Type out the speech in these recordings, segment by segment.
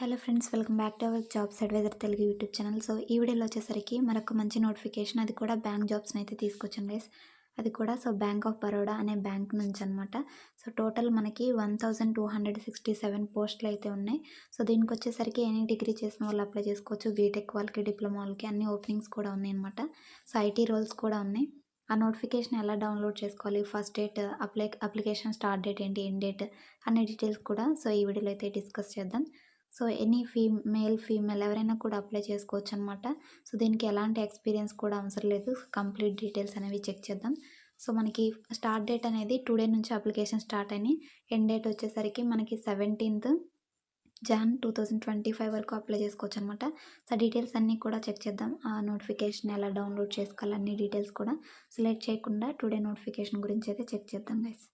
Hello friends, welcome back to our jobs advisor Telugu YouTube channel. So ఈ వీడియోలో వచ్చేసరికి మరొక మంచి నోటిఫికేషన్, అది కూడా బ్యాంక్ జాబ్స్ని అయితే తీసుకొచ్చాను గైస్. అది కూడా బ్యాంక్ ఆఫ్ బరోడా అనే బ్యాంక్ నుంచి అనమాట. సో టోటల్ మనకి 1267 పోస్టులు అయితే ఉన్నాయి. సో దీనికి వచ్చేసరికి ఎనీ డిగ్రీ చేసిన వాళ్ళు అప్లై చేసుకోవచ్చు, బీటెక్ వాళ్ళకి, డిప్లొమా వాళ్ళకి అన్ని ఓపెనింగ్స్ కూడా ఉన్నాయి అనమాట. సో ఐటీ రోల్స్ కూడా ఉన్నాయి. ఆ నోటిఫికేషన్ ఎలా డౌన్లోడ్ చేసుకోవాలి, first date, application start date ఏంటి, ఎండ్ డేట్ అనే డీటెయిల్స్ కూడా సో ఈ వీడియోలో అయితే డిస్కస్ చేద్దాం. సో ఎనీ మేల్, ఫీమేల్ ఎవరైనా కూడా అప్లై చేసుకోవచ్చు అనమాట. సో దీనికి ఎలాంటి ఎక్స్పీరియన్స్ కూడా అవసరం లేదు. కంప్లీట్ డీటెయిల్స్ అనేవి చెక్ చేద్దాం. సో మనకి స్టార్ట్ డేట్ అనేది టుడే నుంచి అప్లికేషన్ స్టార్ట్ అయినాయి. ఎండ్ డేట్ వచ్చేసరికి మనకి 17th Jan 2025 వరకు అప్లై చేసుకోవచ్చు అనమాట. సో డీటెయిల్స్ అన్నీ కూడా చెక్ చేద్దాం. ఆ నోటిఫికేషన్ ఎలా డౌన్లోడ్ చేసుకోవాలి అన్ని డీటెయిల్స్ కూడా సెలెక్ట్ చేయకుండా టుడే నోటిఫికేషన్ గురించి అయితే చెక్ చేద్దాం గైస్.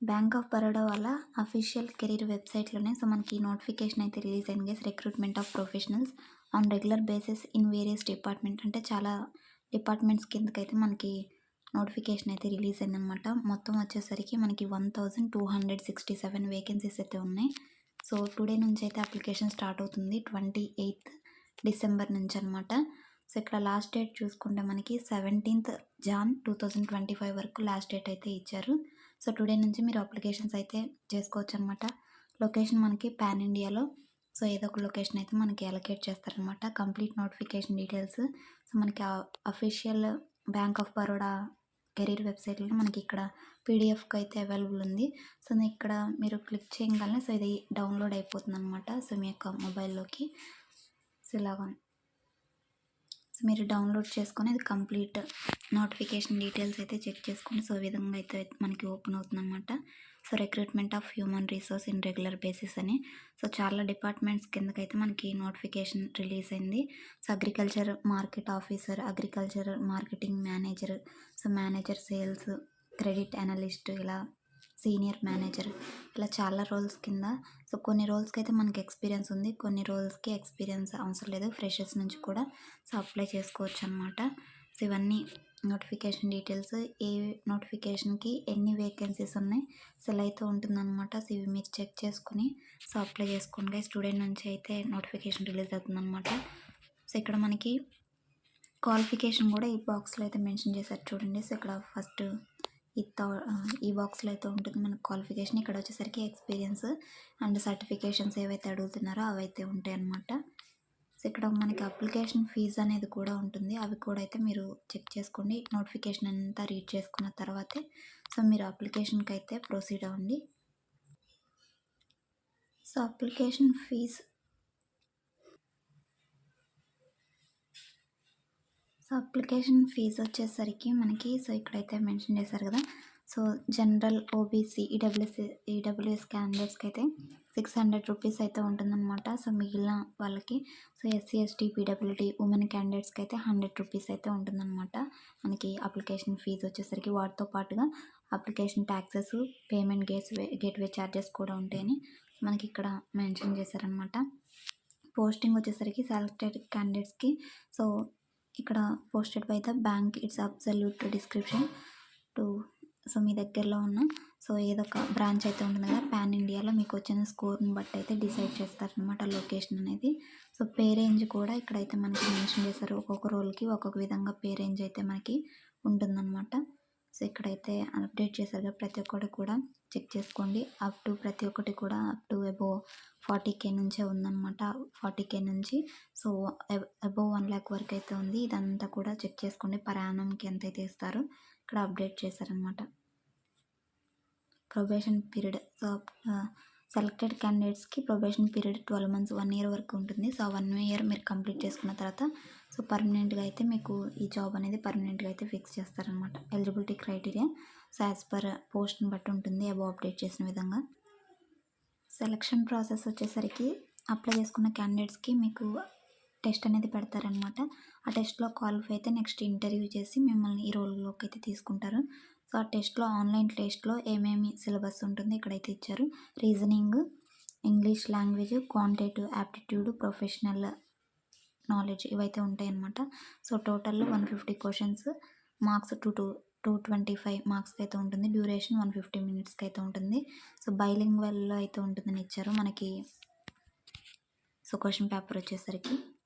బ్యాంక్ ఆఫ్ బరోడా వాళ్ళ అఫీషియల్ కెరీర్ వెబ్సైట్లోనే సో మనకి నోటిఫికేషన్ అయితే రిలీజ్ అయింది guys. Recruitment of professionals on regular basis in various department, అంటే చాలా డిపార్ట్మెంట్స్ కిందకైతే మనకి నోటిఫికేషన్ అయితే రిలీజ్ అయిందనమాట. మొత్తం వచ్చేసరికి మనకి 1267 వేకెన్సీస్ అయితే ఉన్నాయి. సో టుడే నుంచి అయితే అప్లికేషన్ స్టార్ట్ అవుతుంది, 28th December నుంచి అనమాట. సో ఇక్కడ లాస్ట్ డేట్ చూసుకుంటే మనకి 17th Jan 2025 వరకు లాస్ట్ డేట్ అయితే ఇచ్చారు. సో టుడే నుంచి మీరు అప్లికేషన్స్ అయితే చేసుకోవచ్చు అనమాట. లొకేషన్ మనకి పాన్ ఇండియాలో, సో ఏదో ఒక లొకేషన్ అయితే మనకి అలొకేట్ చేస్తారనమాట. కంప్లీట్ నోటిఫికేషన్ డీటెయిల్స్ సో మనకి official bank of Baroda career వెబ్సైట్లో మనకి ఇక్కడ పీడిఎఫ్కి అయితే అవైలబుల్ ఉంది. సో ఇక్కడ మీరు క్లిక్ చేయగానే సో ఇది డౌన్లోడ్ అయిపోతుంది అనమాట. సో మీ యొక్క మొబైల్లోకి సో ఇలాగా మీరు డౌన్లోడ్ చేసుకొని అది కంప్లీట్ నోటిఫికేషన్ డీటెయిల్స్ అయితే చెక్ చేసుకోండి. సో ఈ విధంగా అయితే మనకి ఓపెన్ అవుతుందన్నమాట. So recruitment of human resource in regular basis అని సో చాలా డిపార్ట్మెంట్స్ కిందకైతే మనకి నోటిఫికేషన్ రిలీజ్ అయింది. So agriculture market officer, agriculture marketing manager, so manager sales, credit analyst, ఇలా సీనియర్ మేనేజర్, ఇలా చాలా రోల్స్ కింద. సో కొన్ని రోల్స్కి అయితే మనకి ఎక్స్పీరియన్స్ ఉంది, కొన్ని రోల్స్కి ఎక్స్పీరియన్స్ అవసరం లేదు, ఫ్రెషర్స్ నుంచి కూడా సో అప్లై చేసుకోవచ్చు అనమాట. సో ఇవన్నీ నోటిఫికేషన్ డీటెయిల్స్, ఏ నోటిఫికేషన్కి ఎన్ని వేకెన్సీస్ ఉన్నాయి సెల్ అయితే ఉంటుందన్నమాట. సో ఇవి మీరు చెక్ చేసుకుని సో అప్లై చేసుకోండి. స్టూడెంట్ నుంచి అయితే నోటిఫికేషన్ రిలీజ్ అవుతుందన్నమాట. సో ఇక్కడ మనకి క్వాలిఫికేషన్ కూడా ఈ బాక్స్లో అయితే మెన్షన్ చేశారు చూడండి. సో ఇక్కడ ఫస్ట్ ఈ బాక్స్లో అయితే ఉంటుంది మనకు క్వాలిఫికేషన్. ఇక్కడ వచ్చేసరికి ఎక్స్పీరియన్స్ అండ్ సర్టిఫికేషన్స్ ఏవైతే అడుగుతున్నారో అవి అయితే ఉంటాయి అన్నమాట. సో ఇక్కడ మనకి అప్లికేషన్ ఫీజు అనేది కూడా ఉంటుంది, అవి కూడా అయితే మీరు చెక్ చేసుకోండి. నోటిఫికేషన్ అంతా రీడ్ చేసుకున్న తర్వాతే సో మీరు అప్లికేషన్కి అయితే ప్రొసీడ్ అవ్వండి. సో అప్లికేషన్ ఫీజు వచ్చేసరికి మనకి సో ఇక్కడైతే మెన్షన్ చేశారు కదా. సో జనరల్, ఓబీసీ, ఈడబ్ల్యూఎస్ క్యాండిడేట్స్కి అయితే 600 రూపీస్ అయితే ఉంటుందన్నమాట. సో మిగిలిన వాళ్ళకి సో ఎస్సీ, ఎస్టీ, పీడబ్ల్యూడీ, ఉమెన్ క్యాండిడేట్స్కి అయితే 100 రూపీస్ అయితే ఉంటుందన్నమాట. మనకి అప్లికేషన్ ఫీజు వచ్చేసరికి వాటితో పాటుగా application taxes, payment gateway charges కూడా ఉంటాయని మనకి ఇక్కడ మెన్షన్ చేశారనమాట. పోస్టింగ్ వచ్చేసరికి సెలెక్టెడ్ క్యాండిడేట్స్కి సో ఇక్కడ posted by the bank, it's absolute description to so మీ దగ్గరలో ఉన్న సో ఏదో ఒక బ్రాంచ్ అయితే ఉంటుంది కదా, పాన్ ఇండియాలో మీకు వచ్చిన స్కోర్ని బట్టి అయితే డిసైడ్ చేస్తారనమాట లొకేషన్ అనేది. సో పే రేంజ్ కూడా ఇక్కడైతే మనకి మెన్షన్ చేశారు, ఒక్కొక్క రోల్కి ఒక్కొక్క విధంగా పే రేంజ్ అయితే మనకి ఉంటుందన్నమాట. సో ఇక్కడైతే అప్డేట్ చేశారు కదా, ప్రతి ఒక్కటి కూడా చెక్ చేసుకోండి. ప్రతి ఒక్కటి కూడా అప్ టు అబోవ్ 40K నుంచే ఉందన్నమాట. 40K నుంచి సో అబోవ్ 1 lakh వరకు అయితే ఉంది. ఇదంతా కూడా చెక్ చేసుకోండి, పర్ యానంకి ఎంత అయితే ఇస్తారో ఇక్కడ అప్డేట్ చేశారనమాట. ప్రొబేషన్ పీరియడ్ సో సెలెక్టెడ్ క్యాండిడేట్స్కి ప్రొబేషన్ పీరియడ్ 12 months, 1 year వరకు ఉంటుంది. సో 1 year మీరు కంప్లీట్ చేసుకున్న తర్వాత సో పర్మనెంట్గా అయితే మీకు ఈ జాబ్ అనేది పర్మనెంట్గా అయితే ఫిక్స్ చేస్తారనమాట. Eligibility criteria so as per పోస్ట్ని బట్టి ఉంటుంది, అబోవ్ అప్డేట్ చేసిన విధంగా. సెలక్షన్ ప్రాసెస్ వచ్చేసరికి అప్లై చేసుకున్న క్యాండిడేట్స్కి మీకు టెస్ట్ అనేది పెడతారనమాట. ఆ టెస్ట్లో క్వాలిఫై అయితే నెక్స్ట్ ఇంటర్వ్యూ చేసి మిమ్మల్ని ఈ రోల్లోకి అయితే తీసుకుంటారు. సో ఆ టెస్ట్లో, ఆన్లైన్ టెస్ట్లో ఏమేమి సిలబస్ ఉంటుంది ఇక్కడైతే ఇచ్చారు. Reasoning, English language, quantitative aptitude, professional knowledge ఇవైతే ఉంటాయి అన్నమాట. సో టోటల్ 150 క్వశ్చన్స్, మార్క్స్ 2 225 మార్క్స్‌కి అయితే ఉంటుంది. డ్యూరేషన్ 150 మినిట్స్‌కి అయితే ఉంటుంది. సో, బైలింగ్వల్‌లో అయితే ఉంటుందని ఇచ్చారు మనకి. సో, క్వెషన్ పేపర్ వచ్చేసరికి.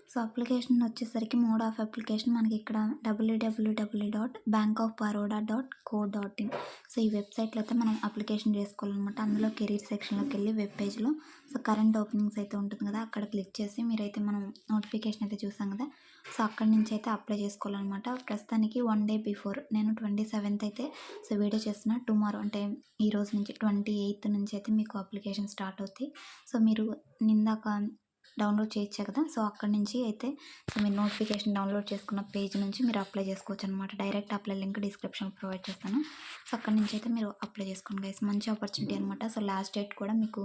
సో, అప్లికేషన్ వచ్చేసరికి మోడ్ ఆఫ్ అప్లికేషన్ మనకి ఇక్కడ www.bankofbaroda.co.in. సో, ఈ వెబ్‌సైట్‌లో అయితే మనం అప్లికేషన్ చేసుకోవాలనమాట. అందులో కెరీర్ సెక్షన్‌లోకెళ్ళి వెబ్ పేజ్‌లో సో, కరెంట్ ఓపెనింగ్స్ అయితే ఉంటుంది కదా! అక్కడ క్లిక్ చేసి మీరైతే మనం నోటిఫికేషన్ అయితే చూసాం కదా! సో, అక్కడి నుంచి అయితే అప్లై చేసుకోవాలనమాట. ప్రస్తుతానికి 1 డే బిఫోర్ నేను 27th అయితే సో, వీడియో చేస్తున్నా. టుమారో అంటే ఈ రోజు నుంచి 28th నుంచి అయితే మీకు అప్లికేషన్ స్టార్ట్ అవుద్ది. సో, మీరు ఇందాక డౌన్లోడ్ చేయొచ్చా కదా! సో, అక్కడి నుంచి అయితే సో, మీరు నోటిఫికేషన్ డౌన్లోడ్ చేసుకున్న పేజ్ నుంచి మీరు అప్లై చేసుకోవచ్చనమాట. డైరెక్ట్ అప్లై లింక్ డిస్క్రిప్షన్‌లో ప్రొవైడ్ చేస్తాను. సో, అక్కడి నుంచి అయితే మీరు అప్లై చేసుకోండి గైస్. మంచి ఆపర్చునిటీ అనమాట. సో, లాస్ట్ డేట్ కూడా మీకు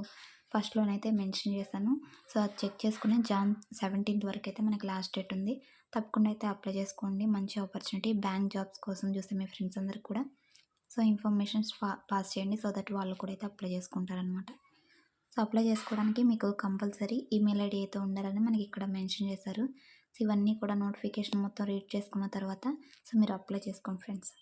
ఫస్ట్‌లోనైతే మెన్షన్ చేశాను. సో, అది చెక్ చేసుకొని జాన్ 17th వరకైతే మనకి లాస్ట్ డేట్ ఉంది. తప్పకుండా అయితే అప్లై చేసుకోండి. మంచి ఆపర్చునిటీ. బ్యాంక్ జాబ్స్ కోసం చూస్తే మీ ఫ్రెండ్స్ అందరికి కూడా సో, ఇన్ఫర్మేషన్స్ పాస్ చేయండి. సో దట్ వాళ్ళు కూడా అయితే అప్లై చేసుకుంటారనమాట. సో, అప్లై చేసుకోవడానికి మీకు కంపల్సరీ ఈమెయిల్ ఐడీ అయితే ఉండాలని మనకి ఇక్కడ మెన్షన్ చేశారు. సో, ఇవన్నీ కూడా నోటిఫికేషన్ మొత్తం రీడ్ చేసుకున్న తర్వాత సో, మీరు అప్లై చేసుకోండి ఫ్రెండ్స్.